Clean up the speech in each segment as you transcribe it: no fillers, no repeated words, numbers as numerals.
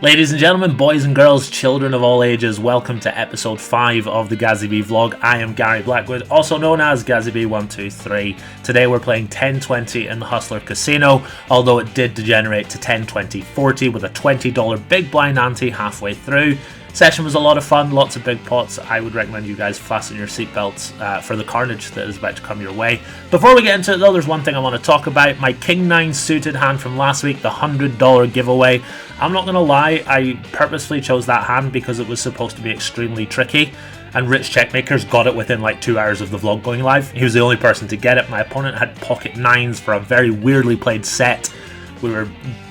Ladies and gentlemen, boys and girls, children of all ages, welcome to episode 5 of the GazzyB vlog. I am Gary Blackwood, also known as GazzyB123. Today we're playing 10-20 in the Hustler Casino, although it did degenerate to 10-20-40 with a $20 big blind ante halfway through. Session was a lot of fun, lots of big pots. I would recommend you guys fasten your seatbelts for the carnage that is about to come your way. Before we get into it though, there's one thing I want to talk about. My King 9 suited hand from last week, the $100 giveaway. I'm not going to lie, I purposefully chose that hand because it was supposed to be extremely tricky. And Rich Checkmakers got it within like 2 hours of the vlog going live. He was the only person to get it. My opponent had pocket 9s for a very weirdly played set. We were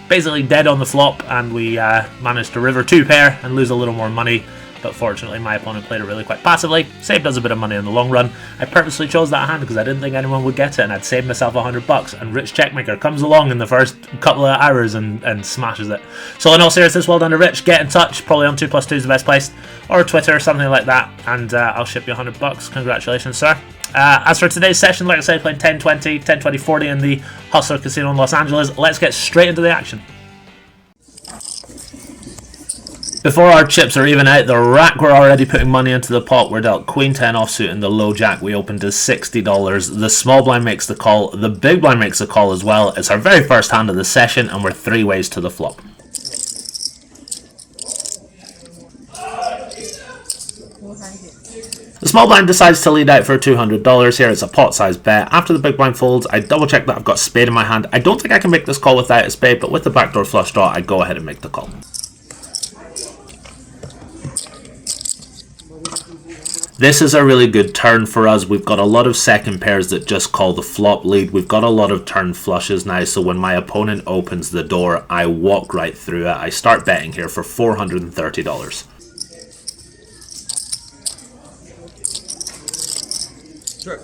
basically dead on the flop, and we managed to river 2 pair and lose a little more money, but fortunately my opponent played it really quite passively, saved us a bit of money in the long run. I purposely chose that hand because I didn't think anyone would get it, and I'd saved myself $100, and Rich Checkmaker comes along in the first couple of hours and smashes it. So in all seriousness, well done to Rich. Get in touch, probably on 2+2 is the best place, or Twitter, something like that, and I'll ship you $100. Congratulations, sir. As for today's session, like I said, playing 10-20, 10-20-40 in the Hustler Casino in Los Angeles. Let's get straight into the action. Before our chips are even out, the rack we're already putting money into the pot. We're dealt Queen 10 offsuit and the low jack. We opened to $60. The small blind makes the call. The big blind makes the call as well. It's our very first hand of the session, and we're 3 ways to the flop. The small blind decides to lead out for $200 here. It's a pot-sized bet. After the big blind folds, I double check that I've got spade in my hand. I don't think I can make this call without a spade, but with the backdoor flush draw, I go ahead and make the call. This is a really good turn for us. We've got a lot of second pairs that just call the flop lead. We've got a lot of turn flushes now, so when my opponent opens the door, I walk right through it. I start betting here for $430. Sure.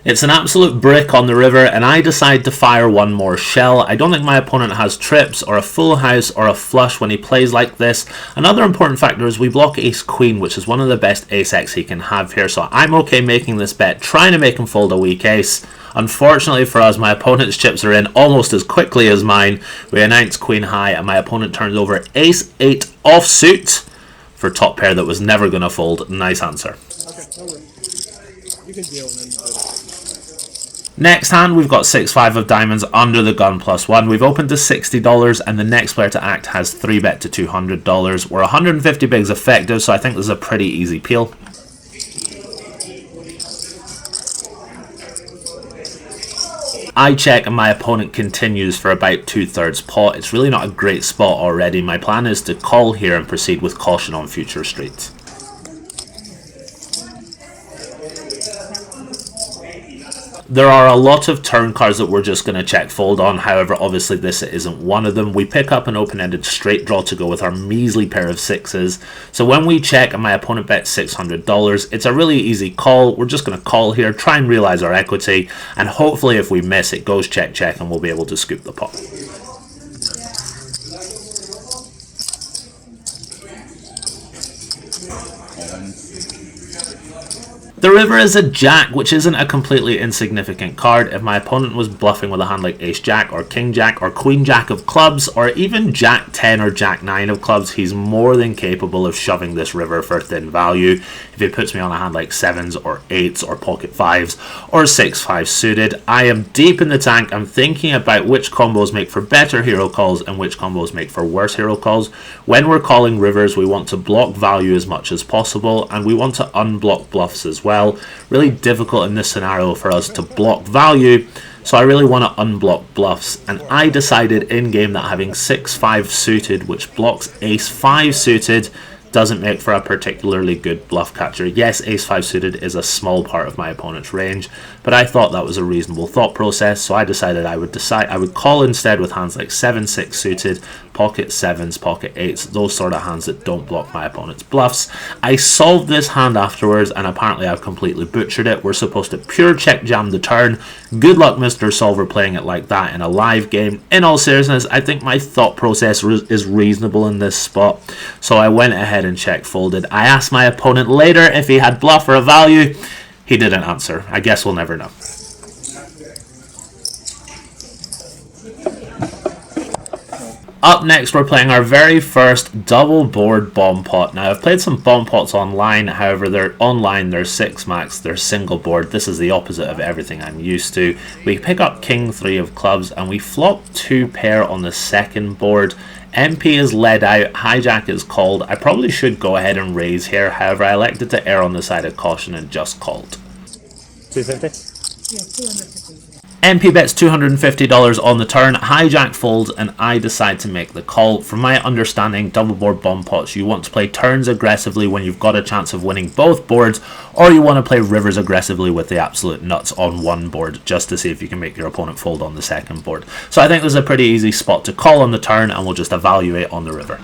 It's an absolute brick on the river, and I decide to fire one more shell. I don't think my opponent has trips or a full house or a flush when he plays like this. Another important factor is we block ace queen, which is one of the best ace x he can have here, so I'm okay making this bet, trying to make him fold a weak ace. Unfortunately for us, my opponent's chips are in almost as quickly as mine. We announce queen high, and my opponent turns over ace 8 offsuit for top pair that was never going to fold. Nice answer. Okay, no worries. You can deal and then next hand, we've got 6-5 of diamonds under the gun +1. We've opened to $60, and the next player to act has 3 bet to $200. We're 150 bigs effective, so I think this is a pretty easy peel. I check, and my opponent continues for about 2/3 pot. It's really not a great spot already. My plan is to call here and proceed with caution on future streets. There are a lot of turn cards that we're just going to check fold on. However, obviously this isn't one of them. We pick up an open-ended straight draw to go with our measly pair of 6s. So when we check and my opponent bets $600, it's a really easy call. We're just going to call here, try and realize our equity, and hopefully if we miss, it goes check check and we'll be able to scoop the pot. The river is a jack, which isn't a completely insignificant card. If my opponent was bluffing with a hand like ace jack or king jack or queen jack of clubs or even jack 10 or jack 9 of clubs, he's more than capable of shoving this river for thin value. If he puts me on a hand like 7s or 8s or pocket 5s or 6-5 suited, I am deep in the tank. I'm thinking about which combos make for better hero calls and which combos make for worse hero calls. When we're calling rivers, we want to block value as much as possible, and we want to unblock bluffs as well. Really difficult in this scenario for us to block value, so I really want to unblock bluffs, and I decided in game that having 6-5 suited, which blocks ace 5 suited, doesn't make for a particularly good bluff catcher. Yes, ace 5 suited is a small part of my opponent's range, but I thought that was a reasonable thought process, so I decided I would call instead with hands like 7-6 suited, pocket 7s, pocket 8s, those sort of hands that don't block my opponent's bluffs. I solved this hand afterwards, and apparently I've completely butchered it. We're supposed to pure check jam the turn. Good luck, Mr. Solver, playing it like that in a live game. In all seriousness, I think my thought process is reasonable in this spot, so I went ahead and check folded. I asked my opponent later if he had bluff or a value. He didn't answer. I guess we'll never know. Up next, we're playing our very first double board bomb pot. Now, I've played some bomb pots online, however, they're online, they're 6 max, they're single board. This is the opposite of everything I'm used to. We pick up king 3 of clubs, and we flop 2 pair on the second board. MP is led out, hijack is called. I probably should go ahead and raise here, however, I elected to err on the side of caution and just called. 250? Yeah, 250. MP bets $250 on the turn, hijack folds, and I decide to make the call. From my understanding, double board bomb pots, you want to play turns aggressively when you've got a chance of winning both boards, or you want to play rivers aggressively with the absolute nuts on one board, just to see if you can make your opponent fold on the second board. So I think this is a pretty easy spot to call on the turn, and we'll just evaluate on the river.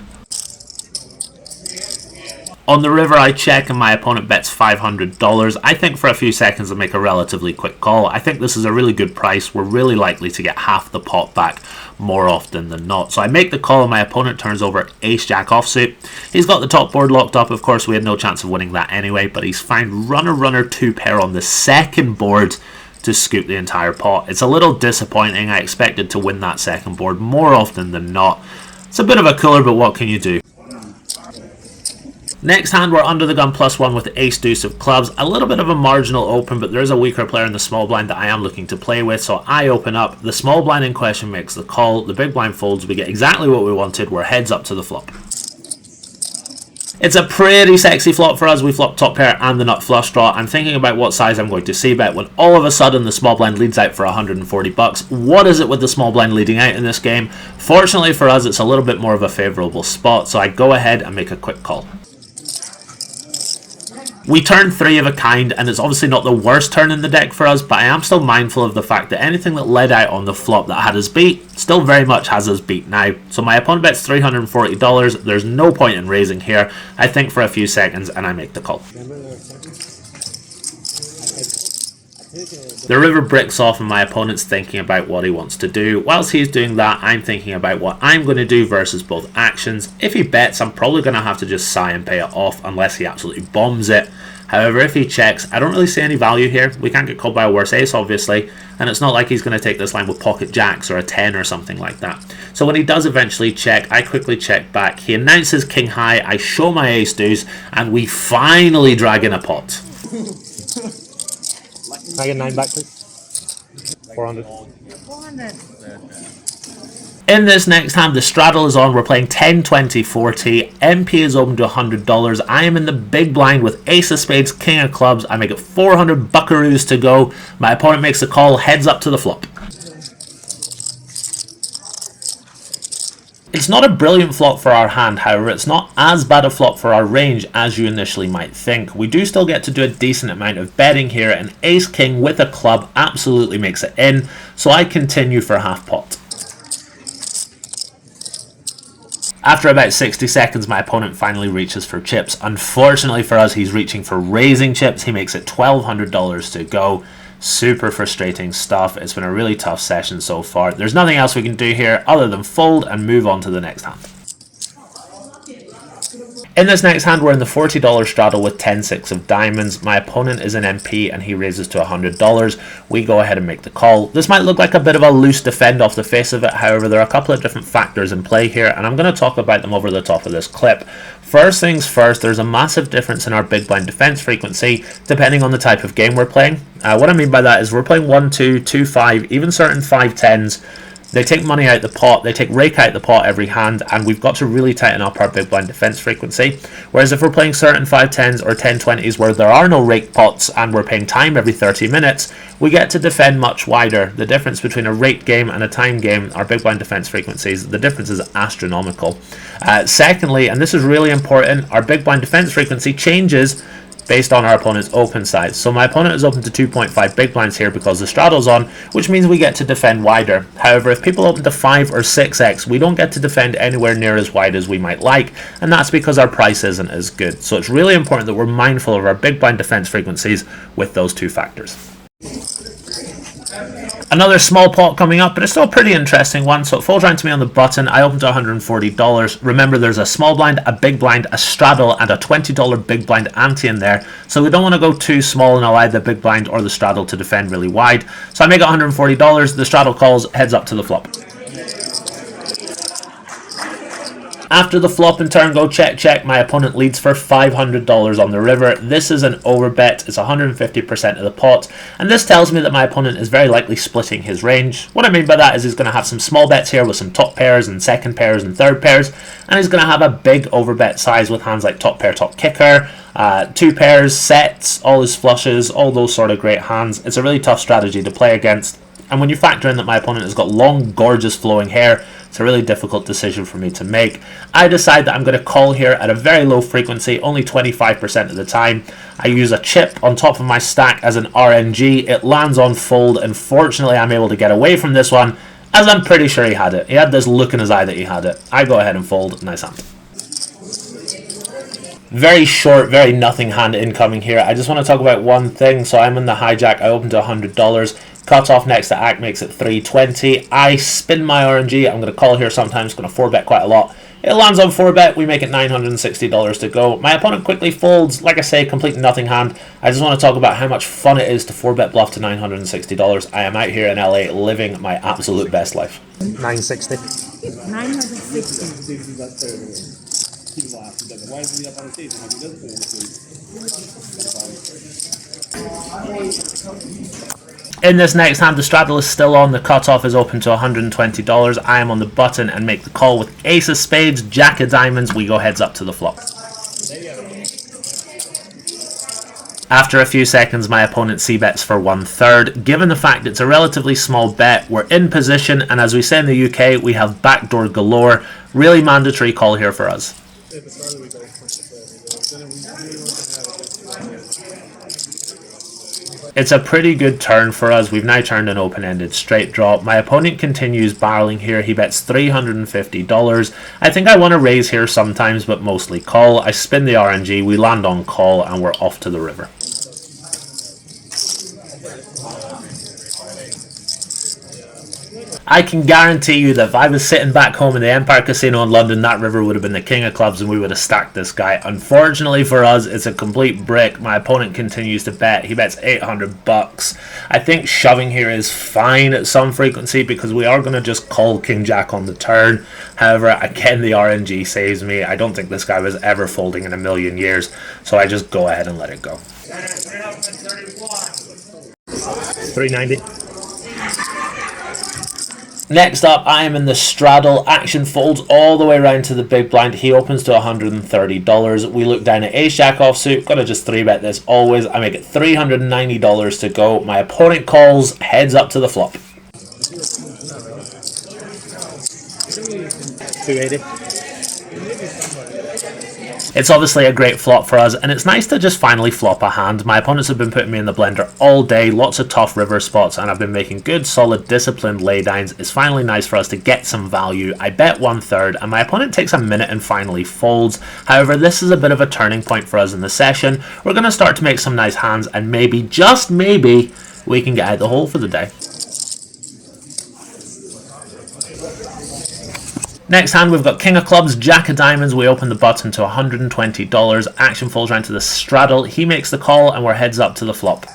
On the river, I check and my opponent bets $500. I think for a few seconds I'll make a relatively quick call. I think this is a really good price. We're really likely to get half the pot back more often than not. So I make the call and my opponent turns over ace-jack offsuit. He's got the top board locked up. Of course, we had no chance of winning that anyway, but he's found runner-runner 2 pair on the second board to scoop the entire pot. It's a little disappointing. I expected to win that second board more often than not. It's a bit of a cooler, but what can you do? Next hand, we're under the gun +1 with ace deuce of clubs. A little bit of a marginal open, but there's a weaker player in the small blind that I am looking to play with, so I open up. The small blind in question makes the call. The big blind folds. We get exactly what we wanted. We're heads up to the flop. It's a pretty sexy flop for us. We flop top pair and the nut flush draw. I'm thinking about what size I'm going to c-bet when all of a sudden the small blind leads out for 140 bucks. What is it with the small blind leading out in this game? Fortunately for us, it's a little bit more of a favorable spot, so I go ahead and make a quick call. We turn 3 of a kind, and it's obviously not the worst turn in the deck for us, but I am still mindful of the fact that anything that led out on the flop that had us beat still very much has us beat now. So my opponent bets $340. There's no point in raising here. I think for a few seconds, and I make the call. The river bricks off and my opponent's thinking about what he wants to do. Whilst he's doing that, I'm thinking about what I'm going to do versus both actions. If he bets, I'm probably going to have to just sigh and pay it off unless he absolutely bombs it. However, if he checks, I don't really see any value here. We can't get called by a worse ace, obviously, and it's not like he's going to take this line with pocket jacks or a 10 or something like that. So when he does eventually check, I quickly check back. He announces king high, I show my ace deuce, and we finally drag in a pot. Can I get 9 back, please? 400. 400. In this next hand, the straddle is on. We're playing 10, 20, 40. MP is open to $100. I am in the big blind with ace of spades, king of clubs. I make it 400 buckaroos to go. My opponent makes the call, heads up to the flop. It's not a brilliant flop for our hand, however, it's not as bad a flop for our range as you initially might think. We do still get to do a decent amount of betting here, and ace-king with a club absolutely makes it in, so I continue for half pot. After about 60 seconds, my opponent finally reaches for chips. Unfortunately for us, he's reaching for raising chips. He makes it $1,200 to go. Super frustrating stuff. It's been a really tough session so far. There's nothing else we can do here other than fold and move on to the next hand. In this next hand, we're in the $40 straddle with 10-6 of diamonds. My opponent is an MP and he raises to $100. We go ahead and make the call. This might look like a bit of a loose defend off the face of it. However, there are a couple of different factors in play here, and I'm going to talk about them over the top of this clip. First things first, there's a massive difference in our big blind defense frequency depending on the type of game we're playing. What I mean by that is we're playing 1-2, 2-5, even certain 5-10s. They take money out the pot, they take rake out the pot every hand, and we've got to really tighten up our big blind defense frequency. Whereas if we're playing certain 5-10s or 10-20s where there are no rake pots and we're paying time every 30 minutes, we get to defend much wider. The difference between a rake game and a time game, our big blind defense frequencies, the difference is astronomical. Secondly, and this is really important, our big blind defense frequency changes based on our opponent's open size. So my opponent is open to 2.5 big blinds here because the straddle's on, which means we get to defend wider. However, if people open to 5 or 6x, we don't get to defend anywhere near as wide as we might like, and that's because our price isn't as good. So it's really important that we're mindful of our big blind defense frequencies with those two factors. Another small pot coming up, but it's still a pretty interesting one. So it falls round to me on the button. I open to $140. Remember, there's a small blind, a big blind, a straddle, and a $20 big blind ante in there. So we don't want to go too small and allow the big blind or the straddle to defend really wide. So I make it $140. The straddle calls, heads up to the flop. After the flop and turn go check check, my opponent leads for $500 on the river. This is an overbet, it's 150% of the pot, and this tells me that my opponent is very likely splitting his range. What I mean by that is he's going to have some small bets here with some top pairs and second pairs and third pairs, and he's going to have a big overbet size with hands like top pair, top kicker, two pairs, sets, all his flushes, all those sort of great hands. It's a really tough strategy to play against, and when you factor in that my opponent has got long, gorgeous flowing hair, it's a really difficult decision for me to make. I decide that I'm going to call here at a very low frequency, only 25% of the time. I use a chip on top of my stack as an RNG. It lands on fold, and fortunately I'm able to get away from this one, as I'm pretty sure he had it. He had this look in his eye that he had it. I go ahead and fold. Nice hand. Very short, very nothing hand incoming here. I just want to talk about one thing. So I'm in the hijack. I open to $100. Cut off next to act makes it $320. I spin my RNG. I'm going to call here sometimes. Going to 4-bet quite a lot. It lands on 4-bet. We make it $960 to go. My opponent quickly folds. Like I say, complete nothing hand. I just want to talk about how much fun it is to 4-bet bluff to $960. I am out here in LA living my absolute best life. 960. 960. In this next hand, the straddle is still on. The cutoff is open to $120. I am on the button and make the call with ace of spades, jack of diamonds. We go heads up to the flop. After a few seconds, my opponent c-bets for 1/3. Given the fact it's a relatively small bet, we're in position, and as we say in the UK, we have backdoor galore. Really mandatory call here for us. It's a pretty good turn for us. We've now turned an open-ended straight draw. My opponent continues barreling here. He bets $350. I think I want to raise here sometimes, but mostly call. I spin the RNG, we land on call, and we're off to the river. I can guarantee you that if I was sitting back home in the Empire Casino in London, that river would have been the king of clubs and we would have stacked this guy. Unfortunately for us, it's a complete brick. My opponent continues to bet. He bets $800. I think shoving here is fine at some frequency because we are going to just call King Jack on the turn. However, again, the RNG saves me. I don't think this guy was ever folding in a million years, so I just go ahead and let it go. 390. Next up, I am in the straddle. Action folds all the way around to the big blind. He opens to $130. We look down at ace jack offsuit. Gotta just 3-bet this always. I make it $390 to go. My opponent calls, heads up to the flop. 280. It's obviously a great flop for us, and it's nice to just finally flop a hand. My opponents have been putting me in the blender all day, lots of tough river spots, and I've been making good, solid, disciplined laydowns. It's finally nice for us to get some value. I bet 1/3, and my opponent takes a minute and finally folds. However, this is a bit of a turning point for us in the session. We're going to start to make some nice hands, and maybe, just maybe, we can get out the hole for the day. Next hand, we've got King of Clubs, Jack of Diamonds. We open the button to $120. Action falls around to the straddle. He makes the call, and we're heads up to the flop.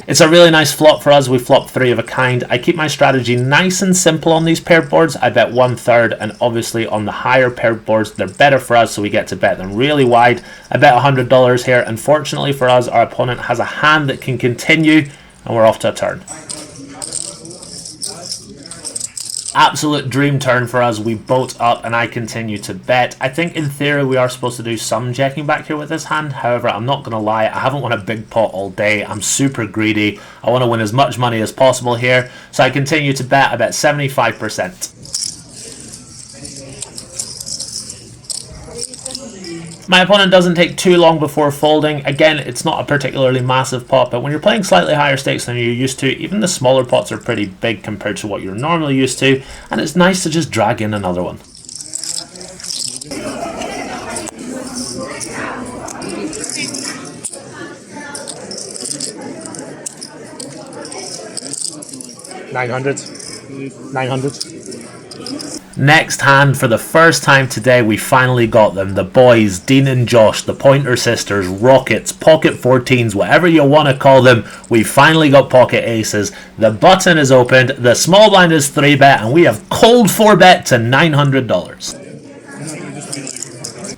It's a really nice flop for us. We flop 3 of a kind. I keep my strategy nice and simple on these paired boards. I bet 1/3, and obviously on the higher paired boards, they're better for us, so we get to bet them really wide. I bet $100 here. Unfortunately for us, our opponent has a hand that can continue, and we're off to a turn. Absolute dream turn for us. We boat up and I continue to bet. I think in theory we are supposed to do some checking back here with this hand. However, I'm not going to lie, I haven't won a big pot all day. I'm super greedy. I want to win as much money as possible here. So I continue to bet. I bet 75%. My opponent doesn't take too long before folding. Again, it's not a particularly massive pot, but when you're playing slightly higher stakes than you're used to, even the smaller pots are pretty big compared to what you're normally used to, and it's nice to just drag in another one. $900. Next hand, for the first time today, we finally got them. The boys, Dean and Josh, the Pointer Sisters, Rockets, Pocket 14s, whatever you want to call them. We finally got pocket aces. The button is opened, the small blind is 3-bet, and we have cold 4-bet to $900.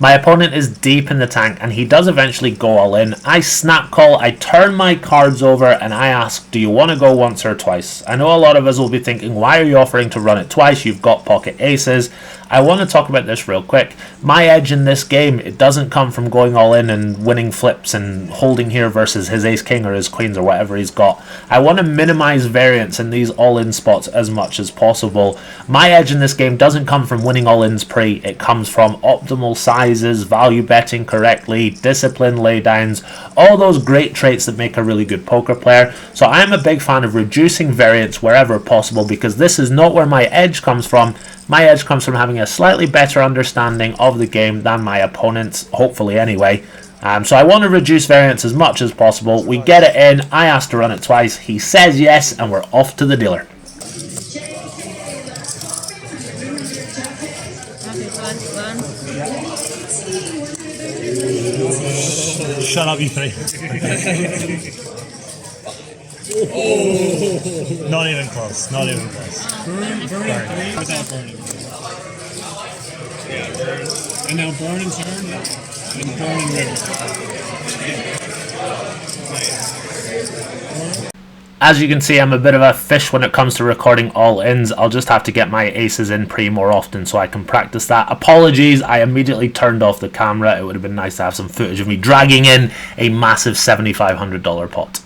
My opponent is deep in the tank, and he does eventually go all in. I snap call, I turn my cards over, and I ask, do you want to go once or twice? I know a lot of us will be thinking, why are you offering to run it twice? You've got pocket aces. I want to talk about this real quick. My edge in this game, it doesn't come from going all in and winning flips and holding here versus his ace king or his queens or whatever he's got. I want to minimize variance in these all-in spots as much as possible. My edge in this game doesn't come from winning all-ins pre. It comes from optimal sizes, value betting correctly, discipline laydowns, all those great traits that make a really good poker player. So I'm a big fan of reducing variance wherever possible, because this is not where my edge comes from. My edge comes from having a slightly better understanding of the game than my opponents, hopefully anyway. So I want to reduce variance as much as possible. We get it in, I ask to run it twice, he says yes, and we're off to the dealer. Shut up, you three. Not even close. Not even close. Burn without burning. Yeah, burn. And now burn and turn. And burn and river. As you can see, I'm a bit of a fish when it comes to recording all-ins. I'll just have to get my aces in pre more often so I can practice that. Apologies, I immediately turned off the camera. It would have been nice to have some footage of me dragging in a massive $7,500 pot.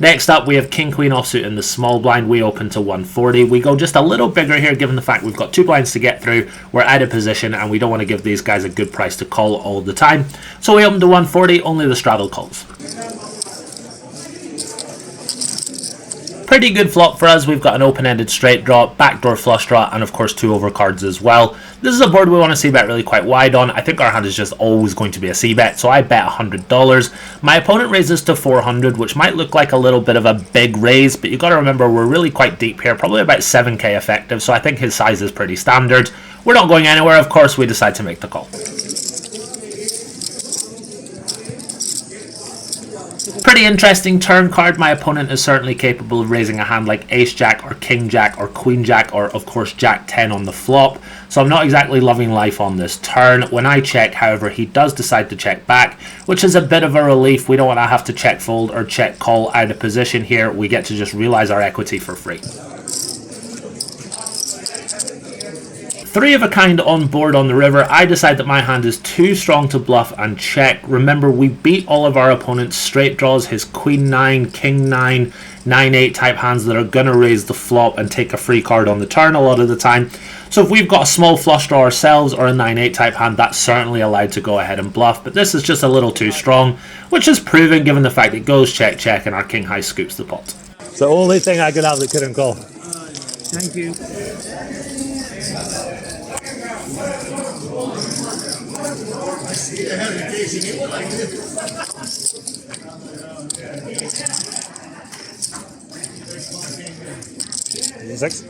Next up, we have King Queen offsuit in the small blind. We open to 140. We go just a little bigger here, given the fact we've got 2 blinds to get through. We're out of position, and we don't want to give these guys a good price to call all the time. So we open to 140, only the straddle calls. Pretty good flop for us. We've got an open-ended straight draw, backdoor flush draw, and of course 2 overcards as well. This is a board we want to c-bet really quite wide on. I think our hand is just always going to be a c-bet, so I bet $100. My opponent raises to 400, which might look like a little bit of a big raise, but you got to remember we're really quite deep here, probably about 7k effective, so I think his size is pretty standard. We're not going anywhere, of course. We decide to make the call. Pretty interesting turn card. My opponent is certainly capable of raising a hand like Ace Jack or King Jack or Queen Jack or of course Jack 10 on the flop. So I'm not exactly loving life on this turn. When I check, however, he does decide to check back, which is a bit of a relief. We don't want to have to check fold or check call out of position here. We get to just realize our equity for free. 3 of a kind on board on the river. I decide that my hand is too strong to bluff and check. Remember, we beat all of our opponent's straight draws, his Queen 9, King 9, 9-8 type hands that are going to raise the flop and take a free card on the turn a lot of the time. So if we've got a small flush draw ourselves or a 9-8 type hand, that's certainly allowed to go ahead and bluff. But this is just a little too strong, which is proven given the fact it goes check check and our King High scoops the pot. It's the only thing I could have that couldn't call. Thank you. Six.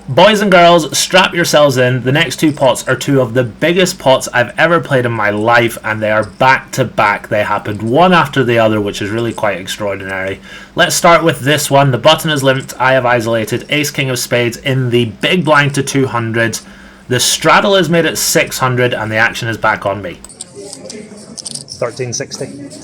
Boys and girls, strap yourselves in. The next 2 pots are 2 of the biggest pots I've ever played in my life, and they are back to back. They happened one after the other, which is really quite extraordinary. Let's start with this one. The button is limped. I have isolated Ace King of Spades in the big blind to 200. The straddle is made at 600, and the action is back on me. 1360.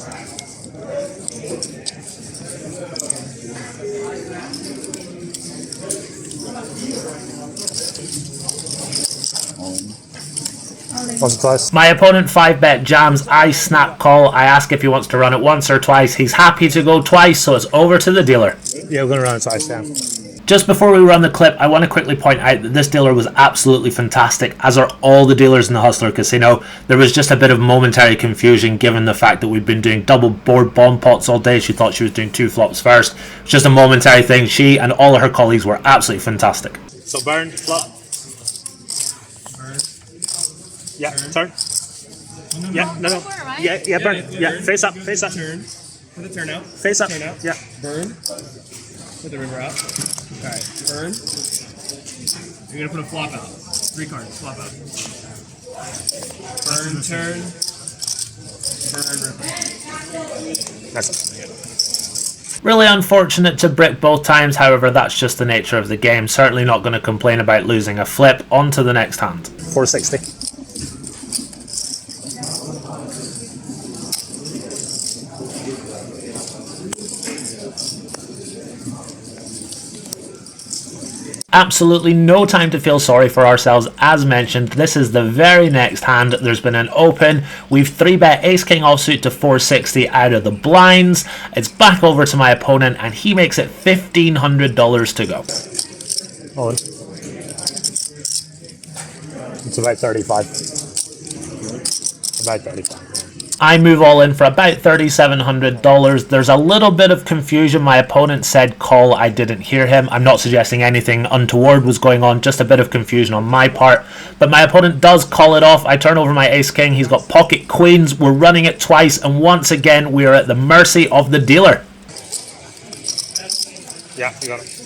Once or twice. My opponent 5-bet jams. I snap call. I ask if he wants to run it once or twice. He's happy to go twice, so it's over to the dealer. Yeah, we're going to run it twice, yeah. Just before we run the clip, I want to quickly point out that this dealer was absolutely fantastic, as are all the dealers in the Hustler Casino. There was just a bit of momentary confusion given the fact that we've been doing double board bomb pots all day. She thought she was doing 2 flops first. It's just a momentary thing. She and all of her colleagues were absolutely fantastic. So burn, flop. Burn. Yeah, turn. No, Yeah, no. Yeah, burn. Yeah, face up, face up. Turn. For the turn out. Face up. Turn out. Yeah. Burn. Put the river out. Alright, burn. You're gonna put a flop out. 3 cards, flop out. Burn, turn. Burn, ripper. That's it. Really unfortunate to brick both times, however that's just the nature of the game. Certainly not going to complain about losing a flip. On to the next hand. 460. Absolutely no time to feel sorry for ourselves. As mentioned, this is the very next hand. There's been an open. We've 3-bet ace king offsuit to 460 out of the blinds. It's back over to my opponent and he makes it $1,500 to go. All in. It's about 35. About 35. I move all in for about $3,700. There's a little bit of confusion. My opponent said call. I didn't hear him. I'm not suggesting anything untoward was going on, just a bit of confusion on my part. But my opponent does call it off. I turn over my ace king. He's got pocket queens. We're running it twice, and once again we are at the mercy of the dealer. Yeah, you got it.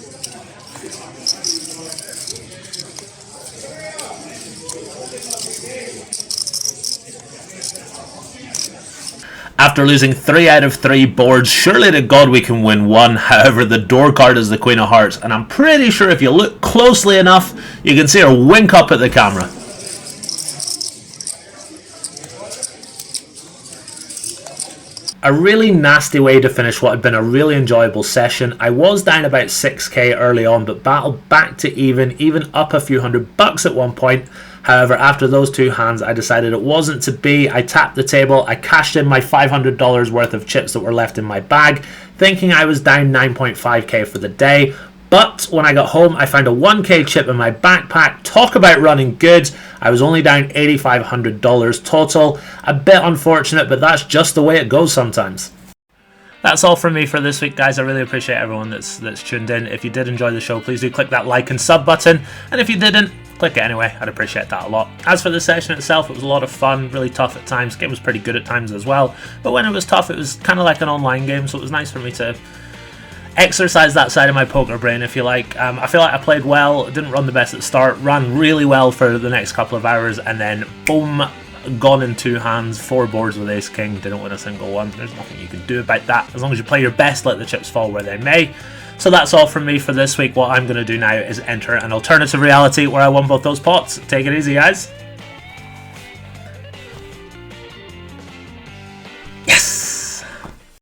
After losing 3 out of 3 boards, surely to God we can win 1. However, the door card is the Queen of Hearts, and I'm pretty sure if you look closely enough, you can see her wink up at the camera. A really nasty way to finish what had been a really enjoyable session. I was down about 6k early on, but battled back to even up a few $100 at one point. However, after those 2 hands, I decided it wasn't to be. I tapped the table, I cashed in my $500 worth of chips that were left in my bag, thinking I was down 9.5k for the day. But when I got home, I found a 1k chip in my backpack. Talk about running good. I was only down $8,500 total. A bit unfortunate, but that's just the way it goes sometimes. That's all from me for this week, guys. I really appreciate everyone that's tuned in. If you did enjoy the show, please do click that like and sub button. And if you didn't, click it anyway. I'd appreciate that a lot. As for the session itself, it was a lot of fun, really tough at times. The game was pretty good at times as well. But when it was tough, it was kind of like an online game, so it was nice for me to exercise that side of my poker brain, if you like. I feel like I played well, didn't run the best at the start, ran really well for the next couple of hours, and then boom, gone in 2 hands, 4 boards with ace king, didn't win a single one. There's nothing you can do about that. As long as you play your best, let the chips fall where they may. So that's all from me for this week. What I'm going to do now is enter an alternative reality where I won both those pots. Take it easy, guys.